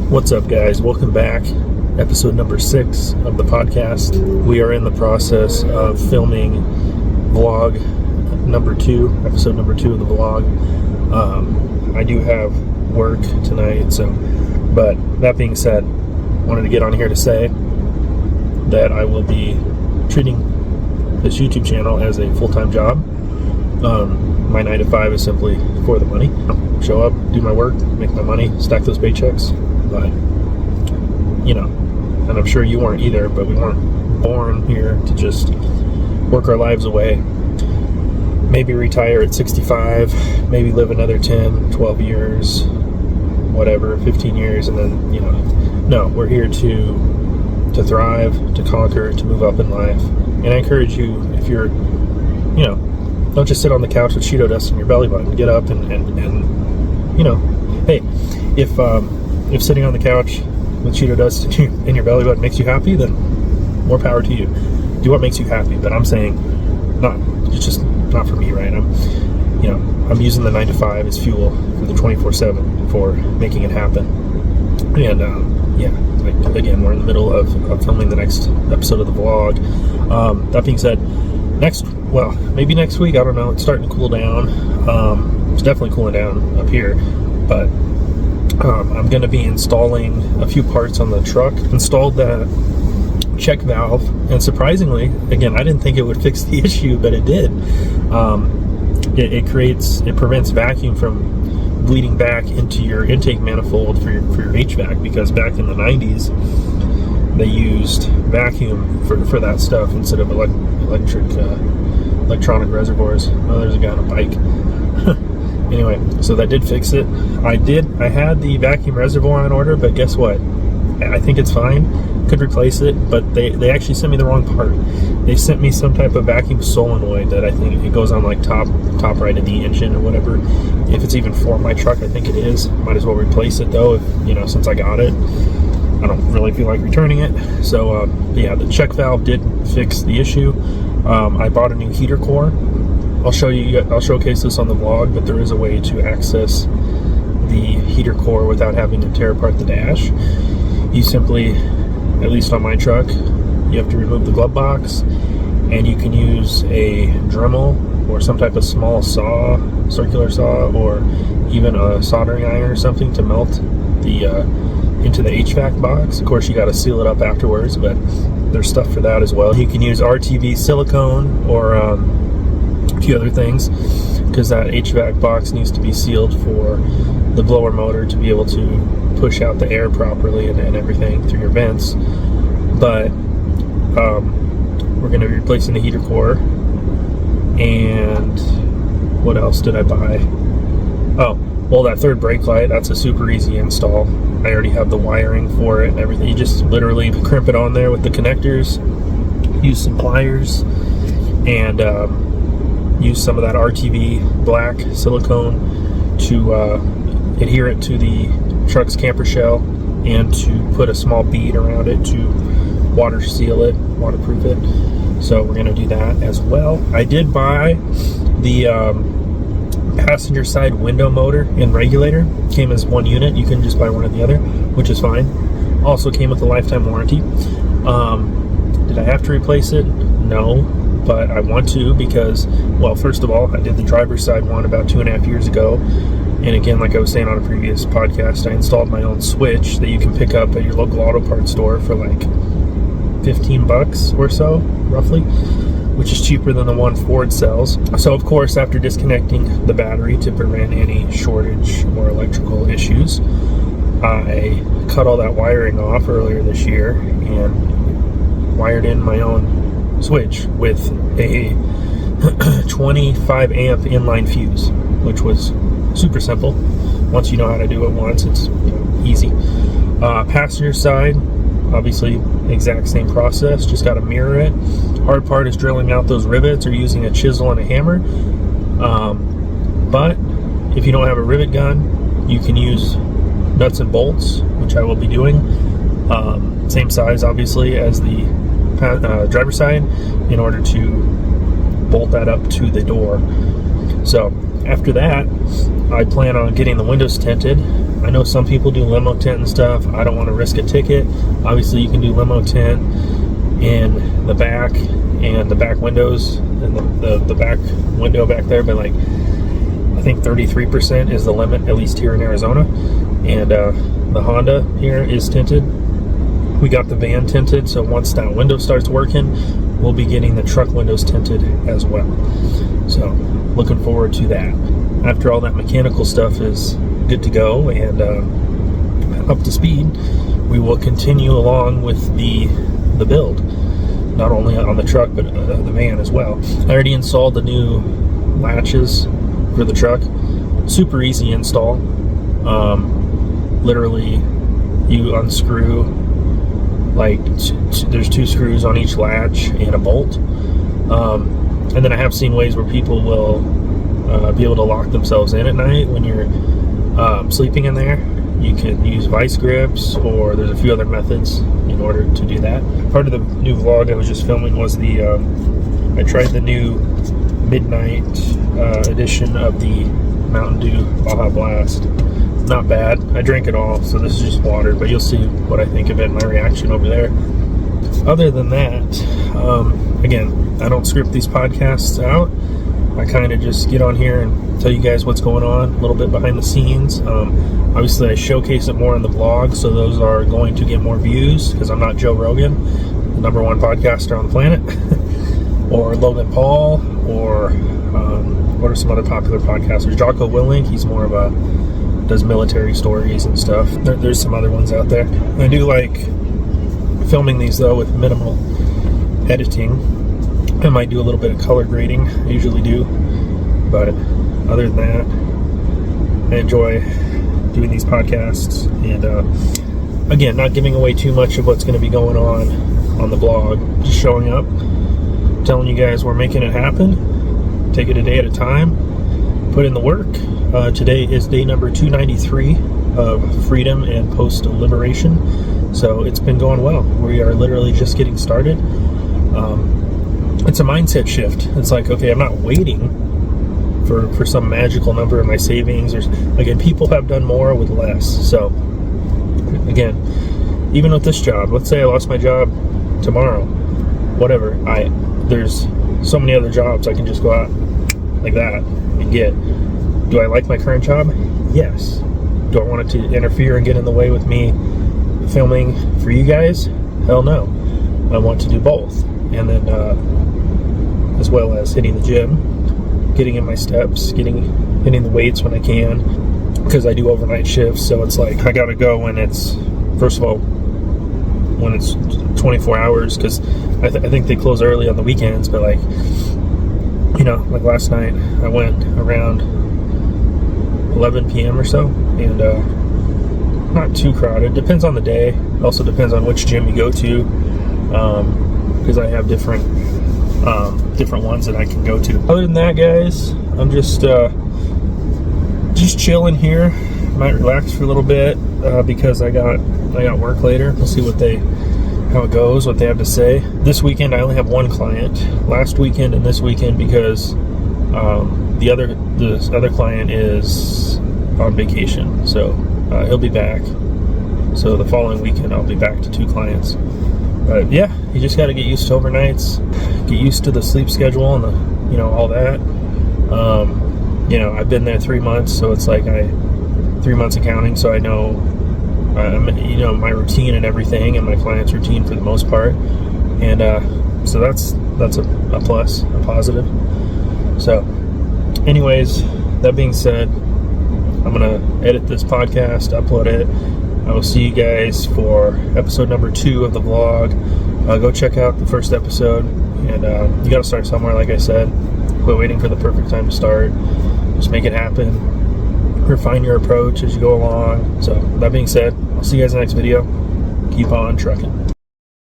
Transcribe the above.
What's up, guys? Welcome back. Episode number 6 of the podcast. We are in the process of filming vlog number 2, episode number 2 of the vlog. I do have work tonight, but that being said, wanted to get on here to say that I will be treating this YouTube channel as a full-time job. My 9 to 5 is simply for the money. Show up, do my work, make my money, stack those paychecks. But, and I'm sure you weren't either, but we weren't born here to just work our lives away. Maybe retire at 65, maybe live another 10, 12 years, whatever, 15 years, and then, no, we're here to thrive, to conquer, to move up in life. And I encourage you, if you're, don't just sit on the couch with Cheeto dust in your belly button. Get up and hey, if sitting on the couch with Cheeto dust in your belly button makes you happy, then more power to you. Do what makes you happy. But I'm saying, it's just not for me, right? I'm using the 9 to 5 as fuel for the 24/7 for making it happen. And again, we're in the middle of filming the next episode of the vlog. That being said, maybe next week, I don't know. It's starting to cool down. It's definitely cooling down up here, but I'm going to be installing a few parts on the truck. Installed that check valve, and surprisingly, again, I didn't think it would fix the issue, but it did. It prevents vacuum from bleeding back into your intake manifold for your HVAC, because back in the 90s they used vacuum for that stuff instead of electronic reservoirs. Oh, there's a guy on a bike. Anyway, so that did fix it. I had the vacuum reservoir on order, but guess what? I think it's fine. Could replace it, but they actually sent me the wrong part. They sent me some type of vacuum solenoid that I think it goes on like top right of the engine or whatever. If it's even for my truck, I think it is. Might as well replace it though, since I got it. I don't really feel like returning it. So the check valve did fix the issue. I bought a new heater core. I'll showcase this on the vlog, but there is a way to access the heater core without having to tear apart the dash. You simply, at least on my truck, you have to remove the glove box, and you can use a Dremel or some type of small saw, circular saw, or even a soldering iron or something to melt the into the HVAC box. Of course, you got to seal it up afterwards, but there's stuff for that as well. You can use RTV silicone or a few other things, because that HVAC box needs to be sealed for the blower motor to be able to push out the air properly and everything through your vents. But we're going to be replacing the heater core. And what else did I buy? That third brake light, that's a super easy install. I already have the wiring for it and everything. You just literally crimp it on there with the connectors, use some pliers, and use some of that RTV black silicone to adhere it to the truck's camper shell, and to put a small bead around it to waterproof it. So we're going to do that as well. I did buy the passenger side window motor and regulator. Came as one unit. You can just buy one or the other, which is fine. Also came with a lifetime warranty. Did I have to replace it? No, but I want to, because, first of all, I did the driver's side one about 2.5 years ago. And again, like I was saying on a previous podcast, I installed my own switch that you can pick up at your local auto parts store for like $15 or so, roughly, which is cheaper than the one Ford sells. So of course, after disconnecting the battery to prevent any shortage or electrical issues, I cut all that wiring off earlier this year and wired in my own switch with a 25 amp inline fuse, which was super simple. Once you know how to do it once, it's easy. Passenger side, obviously exact same process, just got to mirror it. Hard part is drilling out those rivets or using a chisel and a hammer. But if you don't have a rivet gun, you can use nuts and bolts, which I will be doing. Same size, obviously, as the driver's side, in order to bolt that up to the door. So after that, I plan on getting the windows tinted. I know some people do limo tint and stuff. I don't want to risk a ticket. Obviously, you can do limo tint in the back and the back windows and the back window back there, but like I think 33% is the limit, at least here in Arizona. And the Honda here is tinted. We got the van tinted, so once that window starts working, we'll be getting the truck windows tinted as well. So looking forward to that. After all that mechanical stuff is good to go and up to speed, we will continue along with the build, not only on the truck but the van as well. I already installed the new latches for the truck. Super easy install. Literally, you unscrew, like there's 2 screws on each latch and a bolt. And then I have seen ways where people will be able to lock themselves in at night when you're sleeping in there. You can use vice grips, or there's a few other methods in order to do that. Part of the new vlog I was just filming was I tried the new midnight edition of the Mountain Dew Baja Blast. Not bad. I drank it all, so this is just water, but you'll see what I think of it, my reaction over there. Other than that, again, I don't script these podcasts out. I kind of just get on here and tell you guys what's going on, a little bit behind the scenes. Obviously, I showcase it more on the vlog, so those are going to get more views, because I'm not Joe Rogan, the #1 podcaster on the planet, or Logan Paul, or what are some other popular podcasters? Jocko Willink, he's more of does military stories and stuff. There's some other ones out there. I do like filming these though with minimal editing. I might do a little bit of color grading, I usually do, but other than that, I enjoy doing these podcasts, and again, not giving away too much of what's going to be going on the blog, just showing up, telling you guys we're making it happen, take it a day at a time, put in the work. Today is day number 293 of freedom and post-liberation, so it's been going well. We are literally just getting started. It's a mindset shift. It's like, okay, I'm not waiting for some magical number in my savings. Again, people have done more with less. So again, even with this job, let's say I lost my job tomorrow, whatever, there's so many other jobs I can just go out like that and get. Do I like my current job? Yes. Do I want it to interfere and get in the way with me filming for you guys? Hell no. I want to do both. And then as well as hitting the gym, getting in my steps, hitting the weights when I can, because I do overnight shifts. So it's like I gotta go when it's, first of all, when it's 24 hours, because I think they close early on the weekends. But like, you know, like last night I went around 11 p.m. or so, and not too crowded. Depends on the day. Also depends on which gym you go to, because I have different ones that I can go to. Other than that, guys, I'm just chilling here. Might relax for a little bit because I got work later. We'll see how it goes, what they have to say. This weekend I only have one client. Last weekend and this weekend, because this other client is on vacation, so he'll be back. So the following weekend I'll be back to 2 clients. But yeah, you just got to get used to overnights, get used to the sleep schedule and all that. I've been there 3 months, so it's like 3 months accounting, so I know my routine and everything, and my client's routine for the most part, and so that's a plus, a positive. So anyways, that being said, I'm gonna edit this podcast, upload it. I will see you guys for episode number 2 of the vlog. Go check out the first episode, and you gotta start somewhere, like I said. Quit waiting for the perfect time to start. Just make it happen. Refine your approach as you go along. So that being said, I'll see you guys in the next video. Keep on trucking.